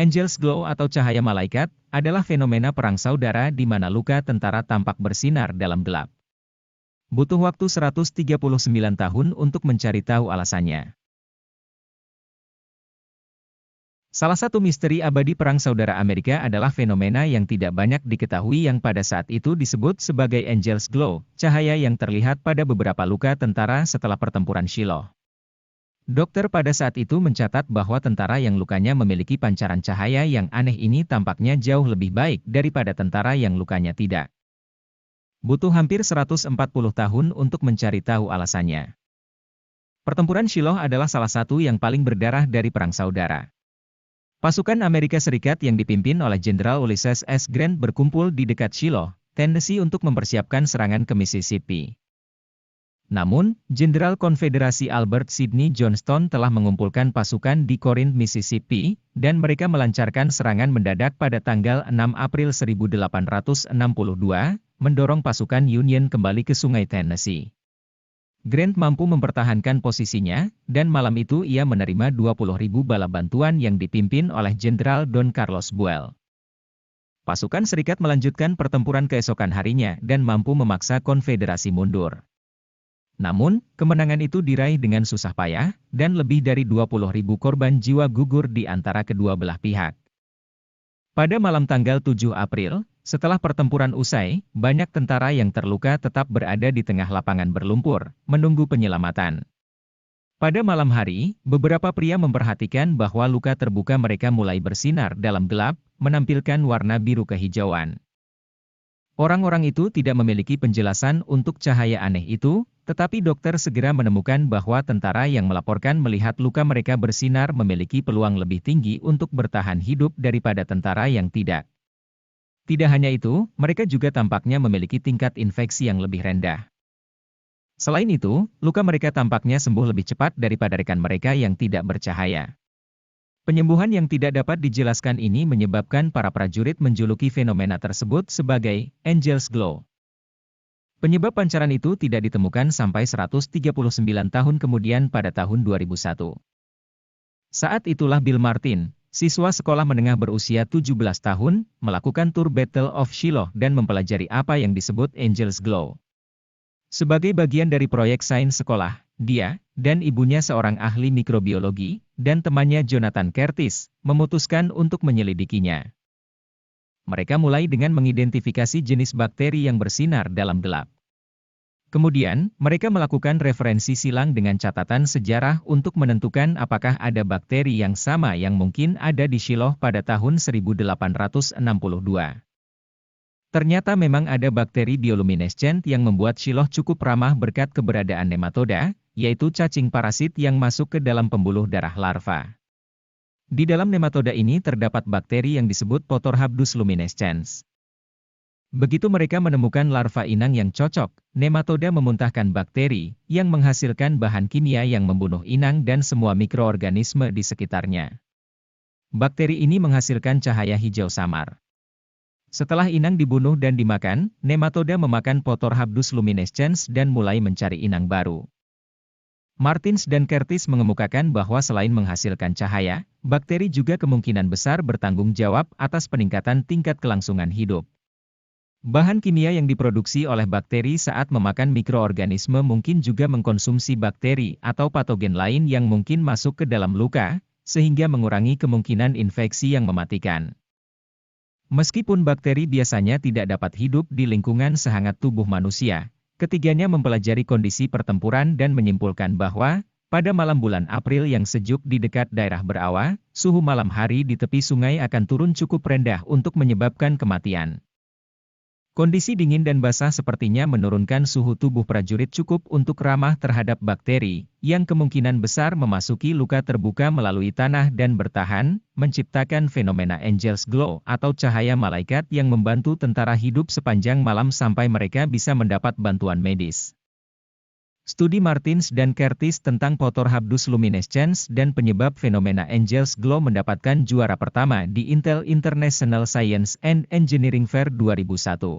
Angel's Glow atau cahaya malaikat, adalah fenomena perang saudara di mana luka tentara tampak bersinar dalam gelap. Butuh waktu 139 tahun untuk mencari tahu alasannya. Salah satu misteri abadi perang saudara Amerika adalah fenomena yang tidak banyak diketahui yang pada saat itu disebut sebagai Angel's Glow, cahaya yang terlihat pada beberapa luka tentara setelah pertempuran Shiloh. Dokter pada saat itu mencatat bahwa tentara yang lukanya memiliki pancaran cahaya yang aneh ini tampaknya jauh lebih baik daripada tentara yang lukanya tidak. Butuh hampir 140 tahun untuk mencari tahu alasannya. Pertempuran Shiloh adalah salah satu yang paling berdarah dari perang saudara. Pasukan Amerika Serikat yang dipimpin oleh Jenderal Ulysses S. Grant berkumpul di dekat Shiloh, Tennessee untuk mempersiapkan serangan ke Mississippi. Namun, Jenderal Konfederasi Albert Sidney Johnston telah mengumpulkan pasukan di Corinth, Mississippi, dan mereka melancarkan serangan mendadak pada tanggal 6 April 1862, mendorong pasukan Union kembali ke Sungai Tennessee. Grant mampu mempertahankan posisinya, dan malam itu ia menerima 20.000 bala bantuan yang dipimpin oleh Jenderal Don Carlos Buell. Pasukan Serikat melanjutkan pertempuran keesokan harinya dan mampu memaksa Konfederasi mundur. Namun, kemenangan itu diraih dengan susah payah, dan lebih dari 20.000 korban jiwa gugur di antara kedua belah pihak. Pada malam tanggal 7 April, setelah pertempuran usai, banyak tentara yang terluka tetap berada di tengah lapangan berlumpur, menunggu penyelamatan. Pada malam hari, beberapa pria memperhatikan bahwa luka terbuka mereka mulai bersinar dalam gelap, menampilkan warna biru kehijauan. Orang-orang itu tidak memiliki penjelasan untuk cahaya aneh itu, tetapi dokter segera menemukan bahwa tentara yang melaporkan melihat luka mereka bersinar memiliki peluang lebih tinggi untuk bertahan hidup daripada tentara yang tidak. Tidak hanya itu, mereka juga tampaknya memiliki tingkat infeksi yang lebih rendah. Selain itu, luka mereka tampaknya sembuh lebih cepat daripada rekan mereka yang tidak bercahaya. Penyembuhan yang tidak dapat dijelaskan ini menyebabkan para prajurit menjuluki fenomena tersebut sebagai Angel's Glow. Penyebab pancaran itu tidak ditemukan sampai 139 tahun kemudian pada tahun 2001. Saat itulah Bill Martin, siswa sekolah menengah berusia 17 tahun, melakukan tur Battle of Shiloh dan mempelajari apa yang disebut Angel's Glow. Sebagai bagian dari proyek sains sekolah, dia, dan ibunya seorang ahli mikrobiologi, dan temannya Jonathan Curtis, memutuskan untuk menyelidikinya. Mereka mulai dengan mengidentifikasi jenis bakteri yang bersinar dalam gelap. Kemudian, mereka melakukan referensi silang dengan catatan sejarah untuk menentukan apakah ada bakteri yang sama yang mungkin ada di Shiloh pada tahun 1862. Ternyata memang ada bakteri bioluminescent yang membuat Shiloh cukup ramah berkat keberadaan nematoda, yaitu cacing parasit yang masuk ke dalam pembuluh darah larva. Di dalam nematoda ini terdapat bakteri yang disebut Potorhabdus luminescens. Begitu mereka menemukan larva inang yang cocok, nematoda memuntahkan bakteri, yang menghasilkan bahan kimia yang membunuh inang dan semua mikroorganisme di sekitarnya. Bakteri ini menghasilkan cahaya hijau samar. Setelah inang dibunuh dan dimakan, nematoda memakan Potorhabdus luminescens dan mulai mencari inang baru. Martins dan Curtis mengemukakan bahwa selain menghasilkan cahaya, bakteri juga kemungkinan besar bertanggung jawab atas peningkatan tingkat kelangsungan hidup. Bahan kimia yang diproduksi oleh bakteri saat memakan mikroorganisme mungkin juga mengkonsumsi bakteri atau patogen lain yang mungkin masuk ke dalam luka, sehingga mengurangi kemungkinan infeksi yang mematikan. Meskipun bakteri biasanya tidak dapat hidup di lingkungan sehangat tubuh manusia, ketiganya mempelajari kondisi pertempuran dan menyimpulkan bahwa, pada malam bulan April yang sejuk di dekat daerah berawa, suhu malam hari di tepi sungai akan turun cukup rendah untuk menyebabkan kematian. Kondisi dingin dan basah sepertinya menurunkan suhu tubuh prajurit cukup untuk ramah terhadap bakteri, yang kemungkinan besar memasuki luka terbuka melalui tanah dan bertahan, menciptakan fenomena Angel's Glow atau cahaya malaikat yang membantu tentara hidup sepanjang malam sampai mereka bisa mendapat bantuan medis. Studi Martins dan Curtis tentang Potorhabdus luminescens dan penyebab fenomena Angel's Glow mendapatkan juara pertama di Intel International Science and Engineering Fair 2001.